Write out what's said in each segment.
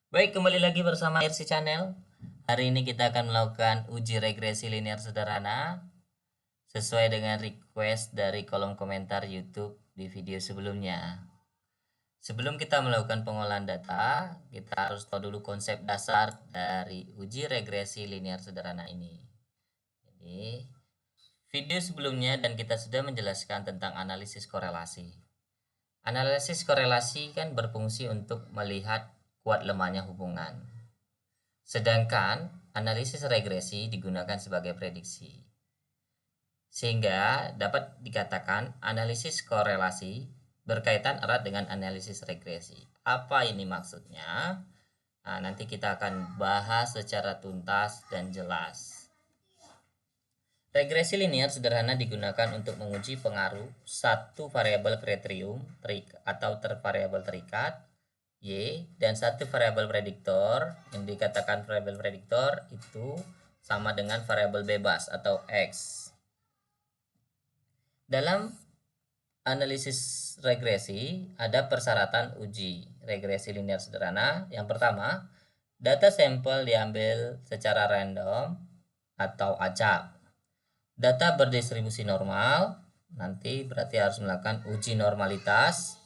Baik, kembali lagi bersama RC Channel. Hari ini kita akan melakukan uji regresi linear sederhana sesuai dengan request dari kolom komentar YouTube di video sebelumnya. Sebelum kita melakukan pengolahan data, kita harus tahu dulu konsep dasar dari uji regresi linear sederhana ini. Jadi, video sebelumnya dan kita sudah menjelaskan tentang analisis korelasi. Analisis korelasi kan berfungsi untuk melihat kuat lemahnya hubungan. Sedangkan analisis regresi digunakan sebagai prediksi. Sehingga dapat dikatakan analisis korelasi berkaitan erat dengan analisis regresi. Apa ini maksudnya? Nah, nanti kita akan bahas secara tuntas dan jelas. Regresi linear sederhana digunakan untuk menguji pengaruh satu variabel kriterium atau variabel terikat Y dan satu variabel prediktor. Yang dikatakan variabel prediktor itu sama dengan variabel bebas atau X. Dalam analisis regresi ada persyaratan uji regresi linear sederhana. Yang pertama, data sampel diambil secara random atau acak. Data berdistribusi normal, nanti berarti harus melakukan uji normalitas.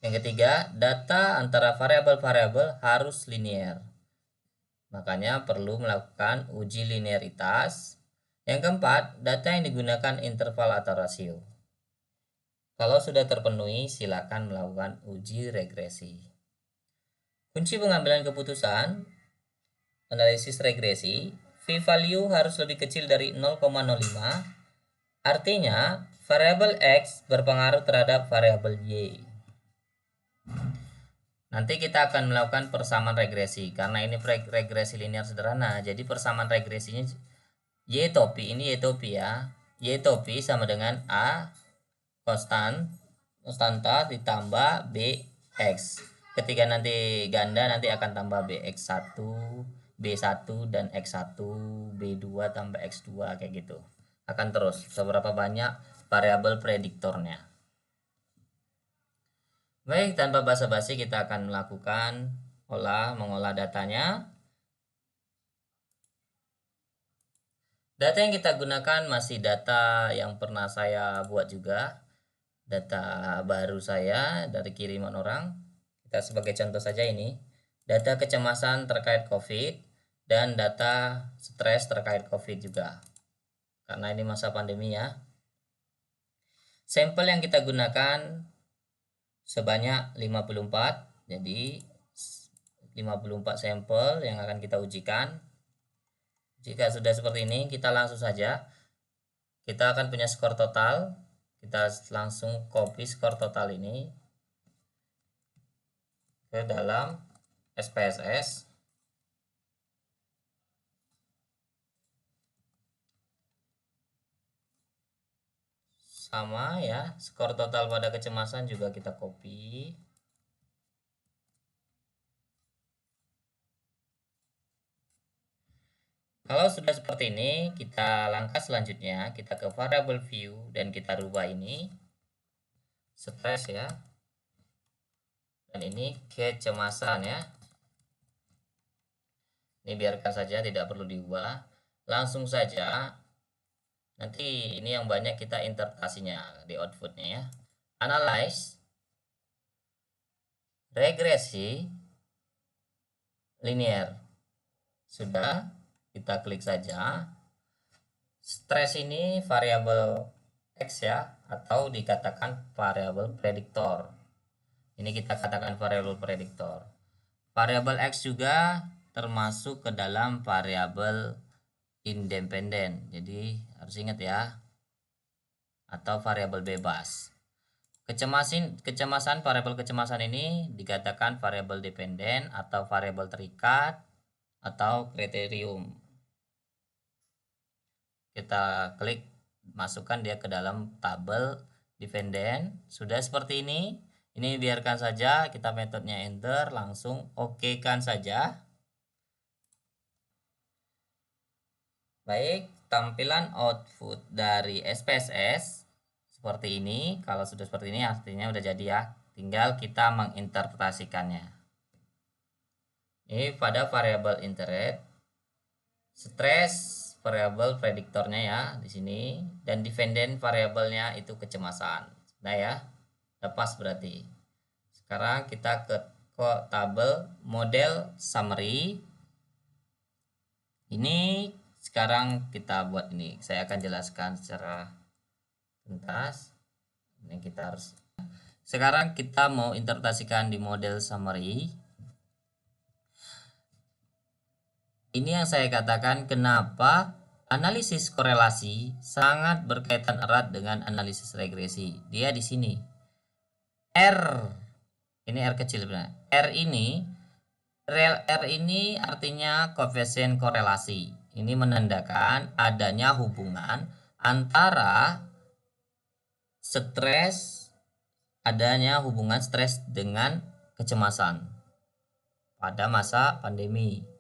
Yang ketiga, data antara variabel-variabel harus linear. Makanya perlu melakukan uji linearitas. Yang keempat, data yang digunakan interval atau rasio. Kalau sudah terpenuhi, silakan melakukan uji regresi. Kunci pengambilan keputusan analisis regresi, v-value harus lebih kecil dari 0,05. Artinya, variabel X berpengaruh terhadap variabel Y. Nanti kita akan melakukan persamaan regresi karena ini regresi linear sederhana. Jadi persamaan regresinya Y topi, ini Y topi ya. Y topi sama dengan A konstanta ditambah BX. Ketika nanti ganda nanti akan tambah BX1, B1 dan X1, B2 tambah X2 kayak gitu. Akan terus seberapa banyak variabel prediktornya. Baik, tanpa basa-basi kita akan melakukan mengolah datanya. Data yang kita gunakan masih data yang pernah saya buat juga. Data baru saya dari kiriman orang. Kita sebagai contoh saja ini. Data kecemasan terkait COVID dan data stres terkait COVID juga. Karena ini masa pandemi ya. Sampel yang kita gunakan sebanyak 54. Jadi 54 sampel yang akan kita ujikan. Jika sudah seperti ini, kita langsung saja. Kita akan punya skor total. Kita langsung copy skor total ini ke dalam SPSS. Sama ya, skor total pada kecemasan juga kita copy. Kalau sudah seperti ini, kita langkah selanjutnya, kita ke variable view dan kita rubah ini stres ya. Dan ini kecemasan ya. Ini biarkan saja, tidak perlu diubah. Langsung saja. Nanti ini yang banyak kita interpretasinya di outputnya ya. Analyze regresi linear. Sudah, kita klik saja. Stres ini variabel X ya, atau dikatakan variabel prediktor. Ini kita katakan variabel prediktor. Variabel X juga termasuk ke dalam variabel independen. Jadi harus ingat ya. Atau variabel bebas. Kecemasan variabel kecemasan ini dikatakan variabel dependen atau variabel terikat atau kriterium. Kita klik masukkan dia ke dalam tabel dependen. Sudah seperti ini. Ini biarkan saja, kita metodenya enter, langsung oke kan saja. Baik, tampilan output dari SPSS seperti ini. Kalau sudah seperti ini artinya udah jadi ya. Tinggal kita menginterpretasikannya. Ini pada variabel interest, stres variabel prediktornya ya di sini, dan dependent variabelnya itu kecemasan. Nah ya, lepas berarti. Sekarang kita ke tabel model summary. Ini sekarang kita buat ini. Saya akan jelaskan secara tuntas. Ini kita harus. Sekarang kita mau interpretasikan di model summary. Ini yang saya katakan kenapa analisis korelasi sangat berkaitan erat dengan analisis regresi. Dia di sini. R, ini R kecil sebenarnya. R ini artinya koefisien korelasi. Ini menandakan adanya hubungan antara adanya hubungan stres dengan kecemasan pada masa pandemi.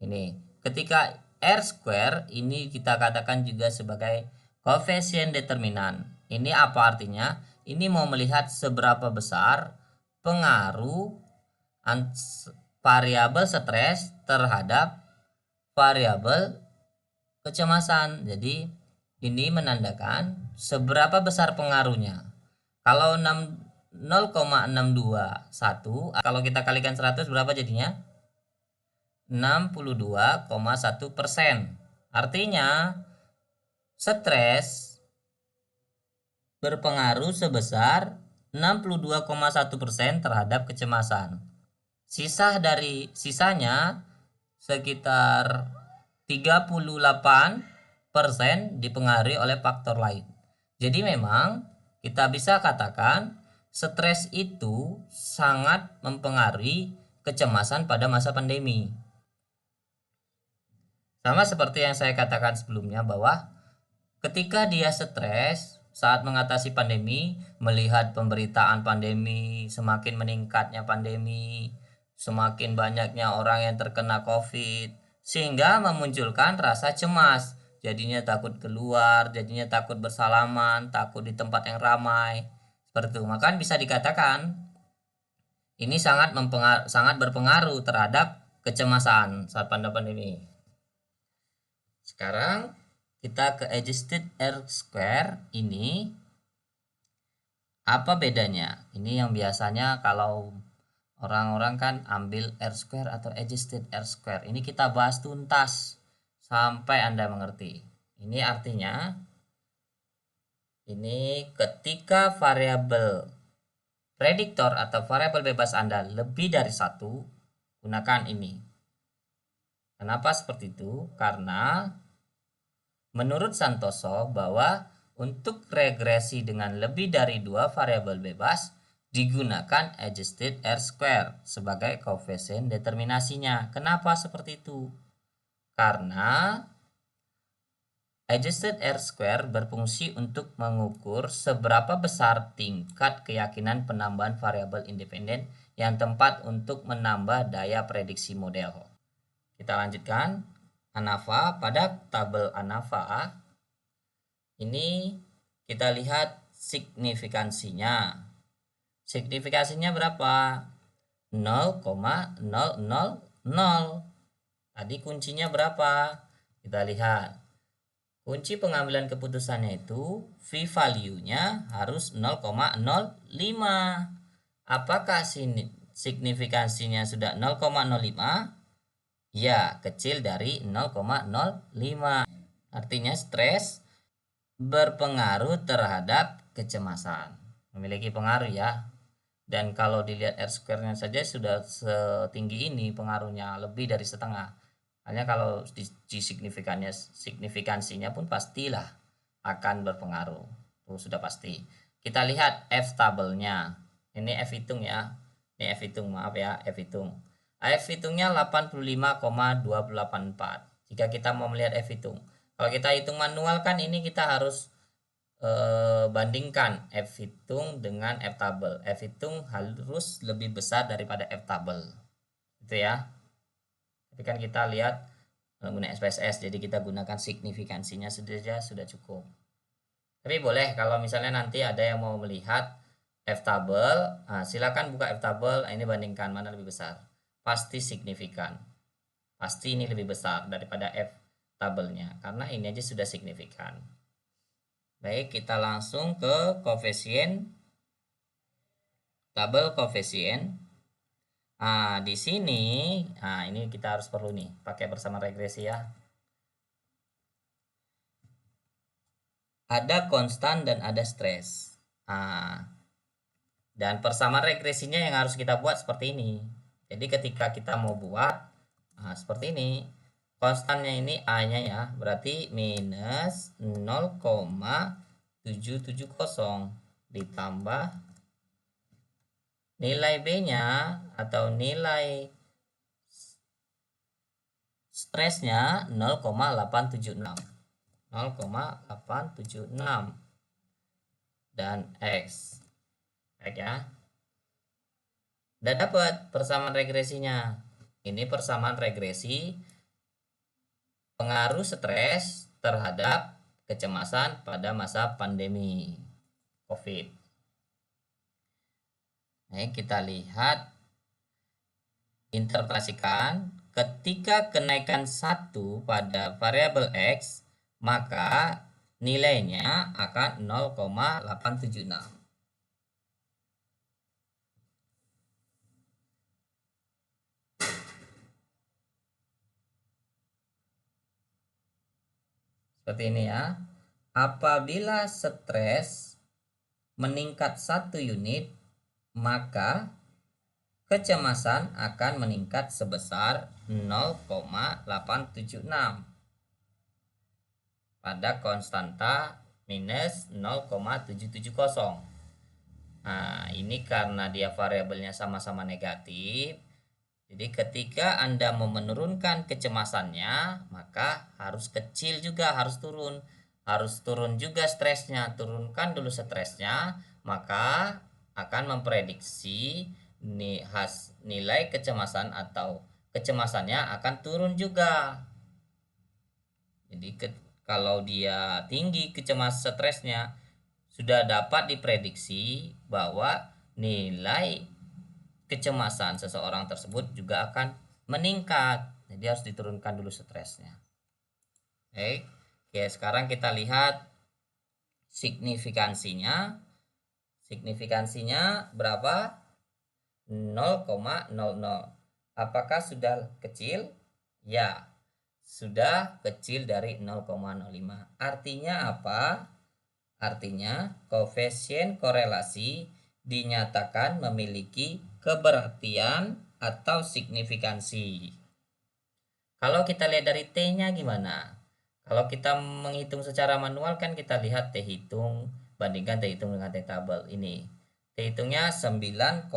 Ini ketika R square ini kita katakan juga sebagai koefisien determinan. Ini apa artinya? Ini mau melihat seberapa besar pengaruh variabel stres terhadap variabel kecemasan. Jadi ini menandakan seberapa besar pengaruhnya. Kalau 0,621, kalau kita kalikan 100 berapa jadinya? 62,1%. Artinya stres berpengaruh sebesar 62,1% terhadap kecemasan. Sisanya sekitar 38% dipengaruhi oleh faktor lain. Jadi memang kita bisa katakan stres itu sangat mempengaruhi kecemasan pada masa pandemi. Sama seperti yang saya katakan sebelumnya bahwa ketika dia stres saat mengatasi pandemi, melihat pemberitaan pandemi, semakin meningkatnya pandemi, semakin banyaknya orang yang terkena COVID, sehingga memunculkan rasa cemas. Jadinya takut keluar, jadinya takut bersalaman, takut di tempat yang ramai. Seperti itu. Maka bisa dikatakan ini sangat berpengaruh terhadap kecemasan saat pandemi. Sekarang kita ke adjusted R square. Ini apa bedanya? Ini yang biasanya kalau orang-orang kan ambil R square atau adjusted R square. Ini kita bahas tuntas sampai Anda mengerti. Ini artinya ini ketika variabel prediktor atau variabel bebas Anda lebih dari 1, gunakan ini. Kenapa seperti itu? Karena menurut Santoso bahwa untuk regresi dengan lebih dari 2 variabel bebas digunakan adjusted R square sebagai koefisien determinasinya. Kenapa seperti itu? Karena adjusted R square berfungsi untuk mengukur seberapa besar tingkat keyakinan penambahan variabel independen yang tepat untuk menambah daya prediksi model. Kita lanjutkan. ANAVA, pada tabel ANAVA ini kita lihat signifikansinya. Signifikansinya berapa? 0,000. Tadi kuncinya berapa? Kita lihat. Kunci pengambilan keputusannya itu V-value-nya harus 0,05. Apakah signifikansinya sudah 0,05? Ya, kecil dari 0,05. Artinya stres berpengaruh terhadap kecemasan. Memiliki pengaruh ya. Dan kalau dilihat R square-nya saja sudah setinggi ini pengaruhnya, lebih dari setengah. Hanya kalau di signifikansinya pun pastilah akan berpengaruh. Itu sudah pasti. Kita lihat F tabelnya. Ini F hitung ya. Ini F hitung, maaf ya, F hitung. F hitungnya 85,284 jika kita mau melihat F hitung. Kalau kita hitung manual kan ini kita harus bandingkan F hitung dengan F tabel. F hitung harus lebih besar daripada F tabel. Itu ya. Tapi kan kita lihat menggunakan SPSS, jadi kita gunakan signifikansinya saja sudah cukup. Tapi boleh kalau misalnya nanti ada yang mau melihat F tabel, silakan buka F tabel, ini bandingkan mana lebih besar. pasti signifikan. Pasti ini lebih besar daripada F tabelnya, karena ini aja sudah signifikan. Baik, kita langsung ke koefisien, tabel koefisien. Nah, di sini, ini kita harus perlu nih, pakai bersama regresi ya. Ada konstan dan ada stres. Dan persamaan regresinya yang harus kita buat seperti ini. Jadi ketika kita mau buat seperti ini, konstannya ini A-nya ya, berarti minus 0,770 ditambah nilai B-nya atau nilai stresnya 0,876 dan X. Baik ya. Udah dapat persamaan regresinya. Ini persamaan regresi pengaruh stres terhadap kecemasan pada masa pandemi COVID. Nah, kita lihat, interpretasikan ketika kenaikan 1 pada variabel X, maka nilainya akan 0,876. Seperti ini ya. Apabila stres meningkat 1 unit, maka kecemasan akan meningkat sebesar 0,876 pada konstanta minus 0,770. Nah, ini karena dia variabelnya sama-sama negatif. Jadi ketika Anda mau menurunkan kecemasannya, maka harus kecil juga, harus turun. Harus turun juga stresnya. Turunkan dulu stresnya, maka akan memprediksi nilai kecemasan atau kecemasannya akan turun juga. Jadi kalau dia tinggi stresnya, sudah dapat diprediksi bahwa nilai kecemasan seseorang tersebut juga akan meningkat. Jadi harus diturunkan dulu stresnya. Oke, sekarang kita lihat signifikansinya. Signifikansinya berapa? 0,00. Apakah sudah kecil? Ya, sudah kecil dari 0,05. Artinya apa? Artinya koefisien korelasi dinyatakan memiliki keberartian atau signifikansi. Kalau kita lihat dari T-nya gimana? Kalau kita menghitung secara manual kan kita lihat T hitung bandingkan T hitung dengan T tabel ini. T hitungnya 9,235.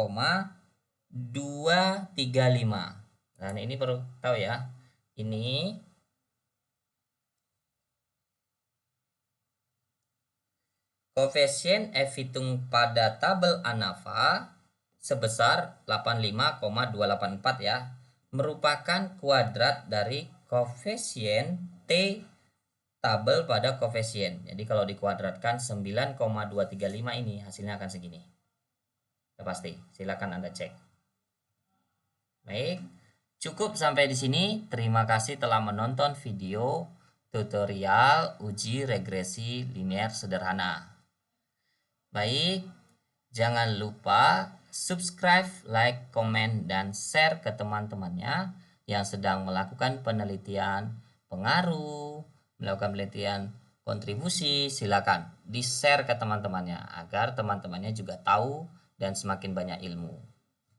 Nah, ini perlu tahu ya. Ini koefisien F hitung pada tabel ANAVA sebesar 85,284 ya, merupakan kuadrat dari koefisien T tabel pada koefisien. Jadi kalau dikuadratkan 9,235 ini hasilnya akan segini. Ya pasti, silakan Anda cek. Baik, cukup sampai di sini. Terima kasih telah menonton video tutorial uji regresi linear sederhana. Baik, jangan lupa subscribe, like, komen, dan share ke teman-temannya yang sedang melakukan penelitian pengaruh, melakukan penelitian kontribusi. Silakan di-share ke teman-temannya agar teman-temannya juga tahu dan semakin banyak ilmu.